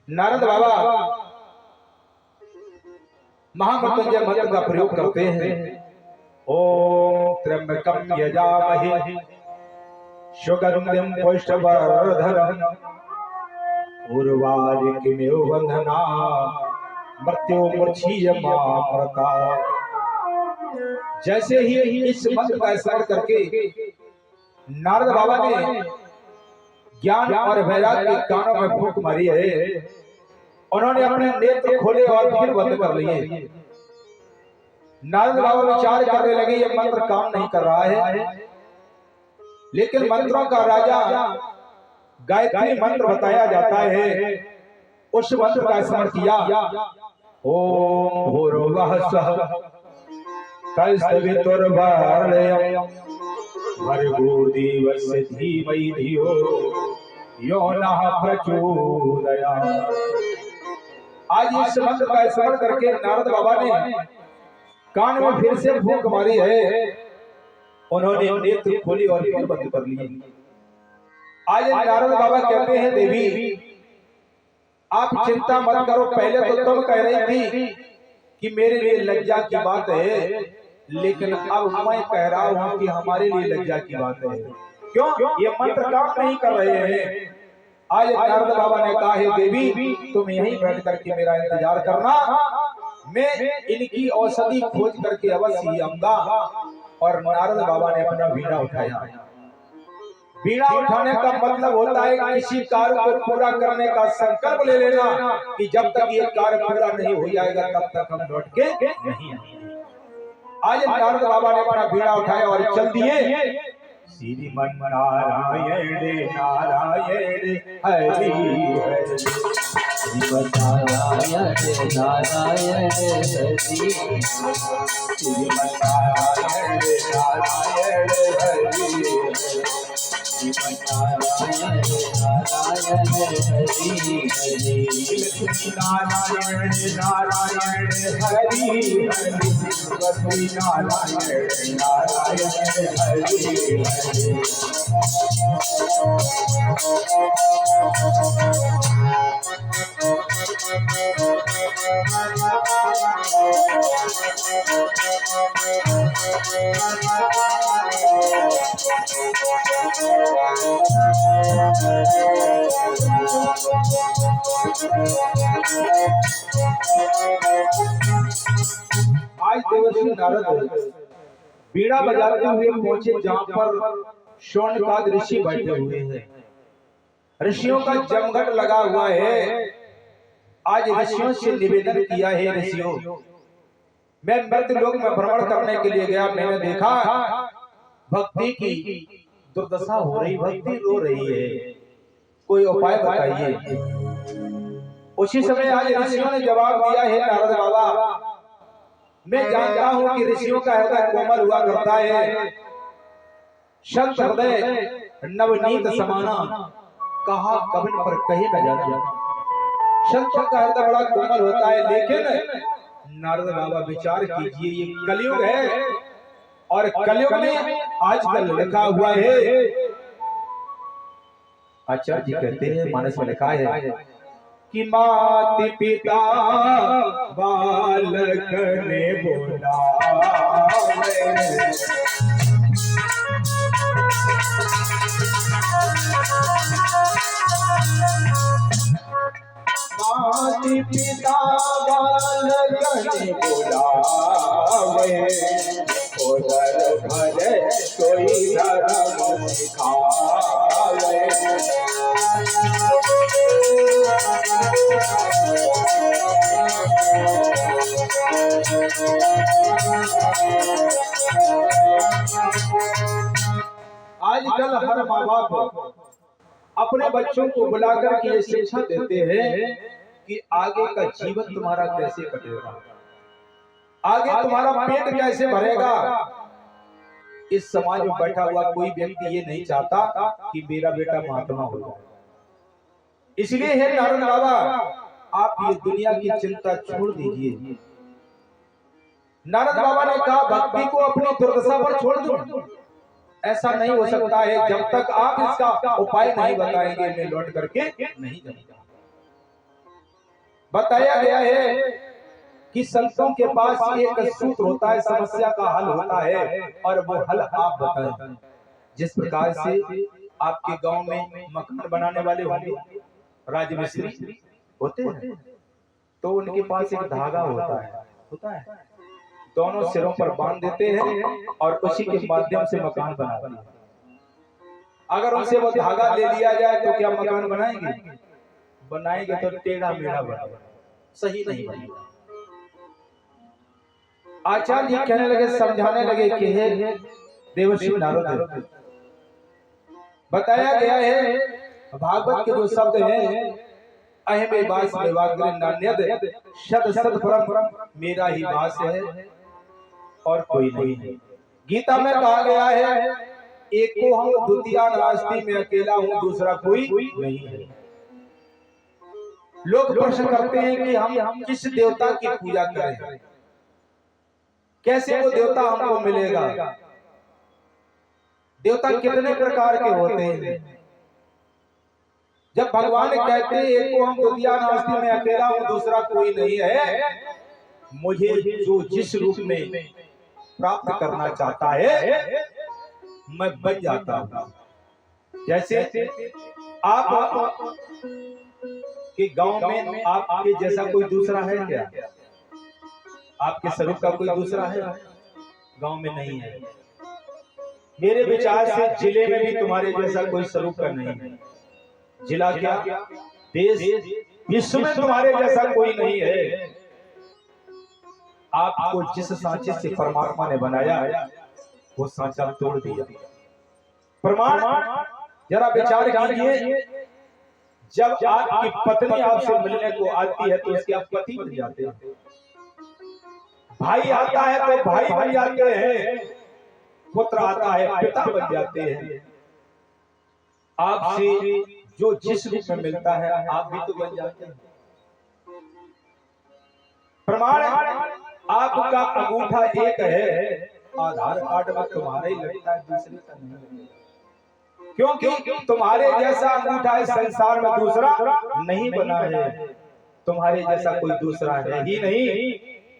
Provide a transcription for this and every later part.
नारद बाबा महामृत्युंजय मंत्र का प्रयोग करते हैं। ओम त्र्यंबकम यजामहे सुगंधिं पुष्टिवर्धनम् उर्वारुकमिव बन्धनात् मृत्युर्मुक्षीयमामृता। जैसे ही इस मंत्र का स्मरण करके नारद बाबा ने ज्ञान और वैराग्य के कानों में फूंक मारी है, उन्होंने अपने नेत्र खोले और फिर बंद कर लिए। नारद बाबा विचार करने लगे ये मंत्र काम नहीं कर रहा है, लेकिन मंत्रों का राजा गायत्री मंत्र बताया जाता है। उस मंत्र का स्मरण किया। ओम भूर्भुवः स्वः तत्सवितुर्वरेण्यं भर्गो देवस्य धीमहि धियो यो नः प्रचोदयात्। आज इस मंत्र का स्मरण करके नारद बाबा ने कान में फिर से फूंक मारी है, उन्होंने नेत्र खोली और फिर बंद कर लिए। आज नारद बाबा कहते हैं देवी आप चिंता मत करो, पहले तो तुम कह रही थी कि मेरे लिए लज्जा की बात है, लेकिन अब मैं कह रहा हूं कि हमारे लिए लज्जा की बात है। क्यों? ये मंत्र काम नहीं कर रहे हैं। आज नारद बाबा ने कहा है देवी तुम यहीं बैठ करके मेरा इंतजार करना, मैं इनकी औषधि खोज करके अवश्य ही आऊंगा। और नारद बाबा ने अपना वीणा उठाया। वीणा उठाने का मतलब होता है किसी कार्य को पूरा करने का संकल्प ले लेना कि जब तक ये कार्य पूरा नहीं हो जाएगा तब तक हम लौट के नहीं आएंगे। आज नारद बाबा ने अपना वीणा उठाया और चल दिए। श्रीमन नारायण नारायण हरि हरि श्रीमन नारायण नारायण हरि श्रीमन नारायण नारायण हरि श्रीमन नारायण नारायण हरि हरि लक्ष्मी नारायण नारायण हरि हरि लक्ष्मी नारायण नारायण हरि हरि। आज देवर्षि नारद बीड़ा बजाते हुए पहुंचे जहां पर शौनकाद ऋषि बैठे हुए हैं। ऋषियों का जमघट लगा हुआ है। आज ऋषियों से निवेदन किया है ऋषियों मैं मृत्यु लोक में भ्रमण करने के लिए गया, मैंने देखा भक्ति की दुर्दशा हो रही, भक्ति रो रही है, कोई उपाय बताइए। उसी समय आज ऋषियों ने जवाब दिया है नारद बाबा मैं जानता हूं कि ऋषियों का हृदय कोमल हुआ करता है, शांत हृदय नवनीत समाना कहा कबिन पर कहीं न जाना। संतों का हृदय बड़ा कोमल होता है, लेकिन नारद बाबा विचार कीजिए ये कलयुग है और कलयुग में आजकल लिखा हुआ है, आचार्य जी कहते हैं मानस में लिखा है कि माता पिता बालक ने बुलावे, माता पिता बालक ने बुलावे, उधर भरे कोई धर्म सिखावे। आजकल हर माँ बाप अपने बच्चों को बुलाकर के ये शिक्षा देते हैं कि आगे का जीवन तुम्हारा कैसे कटेगा, आगे तुम्हारा पेट कैसे भरेगा। इस समाज में बैठा हुआ कोई व्यक्ति ये नहीं चाहता कि मेरा बेटा महात्मा हो जाए। इसलिए है नारद बाबा आप ये दुनिया की चिंता छोड़ दीजिए। नारद बाबा ने कहा भक्ति को अपनी दुर्दशा पर छोड़ दो, ऐसा नहीं हो सकता है, जब तक आप इसका उपाय नहीं बताएंगे मैं लौट करके नहीं जाऊंगा। बताया गया है कि संतों के पास एक सूत्र होता है, समस्या का हल होता है, और वो हल आप बताएं। जिस प्रकार से आपके गांव में मकान बनाने वाले होंगे, राजमिस्त्री होते हैं, तो उनके पास एक धागा होता है, दोनों सिरों पर बांध देते हैं और उसी के माध्यम से मकान बनाते हैं। अगर उनसे वो धागा ले लिया जाए तो क्या मकान बनाएंगे तो टेढ़ा मेढ़ा बनेगा, सही नहीं बनेगा। आचार्य जी कहने लगे, समझाने लगे कि हे देवर्षि नारद, बताया गया है भागवत के जो शब्द हैं, अहमे वास वाग्रे नान्यद शत शत परम, मेरा ही वास है और कोई नहीं है। गीता में कहा गया है, एक को हम द्वितीया नास्ति, में अकेला हूं, दूसरा कोई नहीं है। लोग प्रश्न करते हैं कि हम किस देवता की पूजा करें, कैसे वो देवता हमको मिलेगा, देवता कितने प्रकार के होते हैं। जब भगवान कहते हैं एक को हम द्वितीया नास्ति, में अकेला हूं, दूसरा कोई नहीं है, मुझे जो जिस रूप में प्राप्त करना चाहता है मैं बन जाता हूं। जैसे आप के गांव में आपके जैसा कोई दूसरा है क्या? आपके स्वरूप का कोई दूसरा है? गांव में नहीं है। मेरे विचार से जिले में भी तुम्हारे जैसा कोई स्वरूप का नहीं है। जिला क्या, देश, विश्व में तुम्हारे जैसा कोई नहीं है। आपको जिस सांचे से परमात्मा ने बनाया वो सांचा तोड़ दिया। प्रमाण जरा विचार कीजिए, जब आपकी पत्नी आपसे मिलने को आती है तो उसके आप पति बन जाते हैं, भाई आता है तो भाई बन जाते हैं, पुत्र आता है पिता बन जाते हैं। आपसे जो जिस रूप में मिलता है आप भी तो बन जाते हैं। प्रमाण आपका अंगूठा एक है, आधार कार्ड में तुम्हारा ही लगता है, दूसरे का नहीं लगता, क्योंकि तुम्हारे जैसा अंगूठा इस संसार में दूसरा नहीं बना है। तुम्हारे जैसा कोई दूसरा है ही नहीं।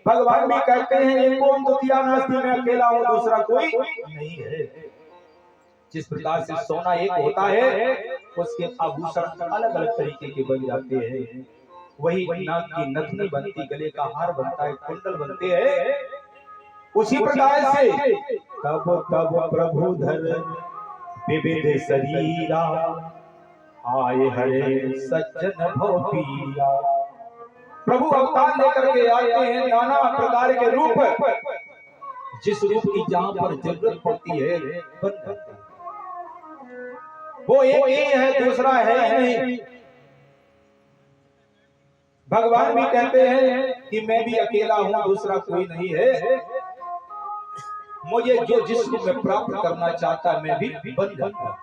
भगवान भी कहते हैं एक ओम द्वितीया नास्ति, में अकेला हूं, दूसरा कोई नहीं है। जिस प्रकार से सोना एक होता है, उसके आभूषण अलग अलग तरीके के बन जाते हैं। वही नाक की नथनी बनती, गले का हार बनता है, कुंडल बनते हैं। उसी प्रकार से तब तब प्रभु धर विविध शरीरा, आए हरे सज्जन भव पीरा। प्रभु अवतार लेकर के आते हैं नाना प्रकार के रूप, जिस रूप की जहां पर जरूरत पड़ती है बन जाते हैं। वो एक ही है, दूसरा है ही नहीं। भगवान भी कहते हैं कि मैं भी अकेला हूं, दूसरा कोई नहीं है। मुझे जो जिस रूप में प्राप्त करना चाहता है मैं भी बन जाता हूं।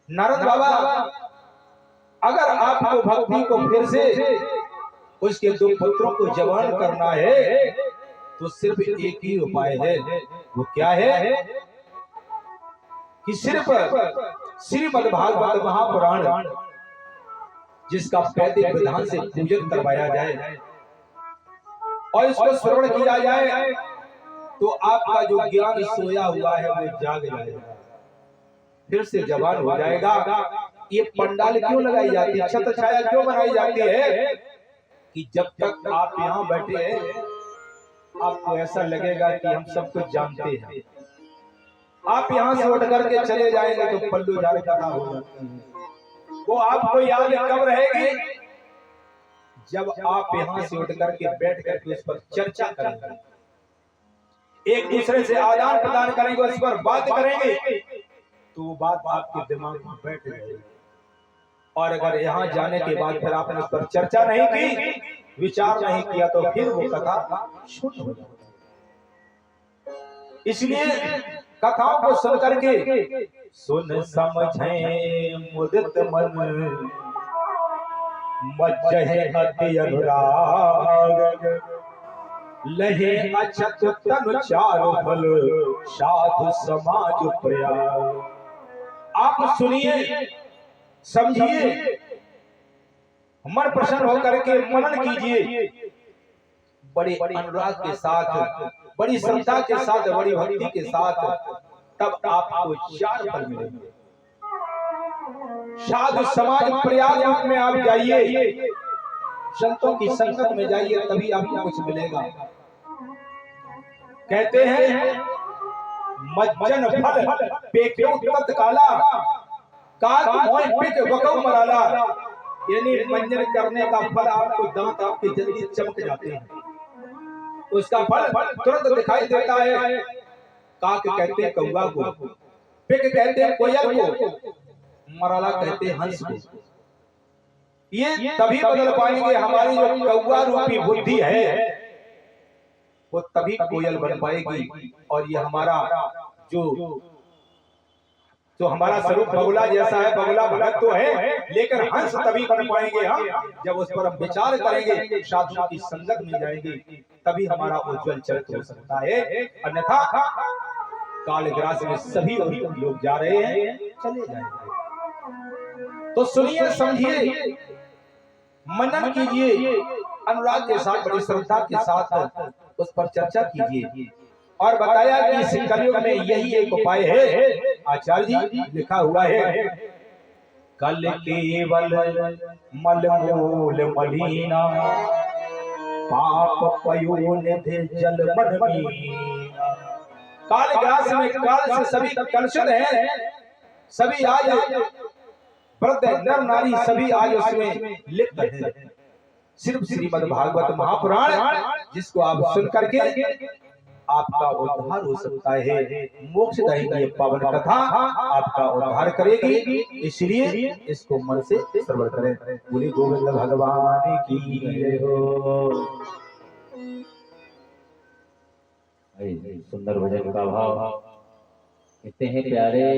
नारद बाबा, अगर आपको भक्ति को फिर से उसके दो पुत्रों को जवान करना है तो सिर्फ एक ही उपाय है। वो क्या है कि सिर्फ श्रीमद् भागवत महापुराण, जिसका वैदिक विधान से पूजन करवाया जाए और इसको श्रवण किया जाए तो आपका जो ज्ञान सोया हुआ है वो जाग जाएगा, फिर से जवान हो जाएगा। ये पंडाल क्यों लगाई जाती है, छत्र छाया क्यों बनाई जाती है कि जब तक आप यहाँ बैठे हैं आपको ऐसा लगेगा कि हम सब कुछ जानते हैं। आप यहाँ से उठ करके चले जाएंगे तो पल्लू झाड़ खड़ा हो जाता है। वो आपको याद कब रहेगी जब आप यहाँ से उठ करके बैठ करके उस पर चर्चा करेंगे, एक दूसरे से आदान प्रदान करेंगे, उस पर बात करेंगे, तो वो बात आपके दिमाग में बैठ जाएगी। और अगर यहाँ जाने के बाद फिर आपने उस पर चर्चा नहीं की, विचार नहीं किया, तो फिर वो कथा शून्य हो जाती है। इसलिए कथाओं को सुन करके सुन समझे मुदित मन, मज्जहे अति अनुराग, लहे अछत तन चारु फल, साधु समाज प्रयाग। आप सुनिए, समझिए मन प्रसन्न होकर के मनन कीजिए, बड़े अनुराग के साथ, बड़ी श्रद्धा के साथ, बड़ी भक्ति के साथ, तब आपको 4 फल मिलेंगे। साधु समाज प्रयाग रूप में आप जाइए, संतों की संगत में जाइए, तभी आपको कुछ मिलेगा। कहते हैं मज्जन फल पेक्यो तत्काला, काक मोय पिक वकव मराला, यानी मंजन करने का फल आपको, दांत आपके जल्दी चमक जाते हैं, उसका फल तुरंत दिखाई देता है। काक कहते हैं कौवा को, पिक कहते हैं कोयल को, मराला कहते हैं हंस को। ये तभी बदल पाएंगे, हमारी जो कौवा रूपी बुद्धि है वो तभी कोयल बन पाएगी। और ये हमारा जो हमारा स्वरूप बगुला जैसा है, बगुला भगत तो है, लेकिन हंस तभी बन पाएंगे हम जब उस पर हम विचार करेंगे, साधुओं की संगत में जाएंगे, तभी हमारा उज्जवल चरित्र हो सकता है। अन्यथा कालग्रास में सभी लोग जा रहे हैं, चले जाएंगे। तो सुनिए, समझिए, मनन कीजिए, अनुराग के साथ, बड़ी श्रद्धा के साथ उस पर चर्चा कीजिए। और बताया कि इस कलयुग में यही एक उपाय है। आचार्य जी लिखा हुआ है, कल केवल मलमूल मलिना, पाप पयोनिधि जल मन मीना। कालग्रास में काल से सभी कलुषित हैं, सभी आज वृद्ध नर नारी सभी आज उसमें लिप्त हैं। सिर्फ श्रीमद् भागवत महापुराण जिसको आप सुन करके आपका उद्धार हो सकता है, मोक्षदायी ये पावन कथा आपका उद्धार करेगी, इसलिए इसको मन से श्रवण करें। बोले गोविंद भगवान की जय हो। सुंदर भजन का भाव, इतने हैं प्यारे।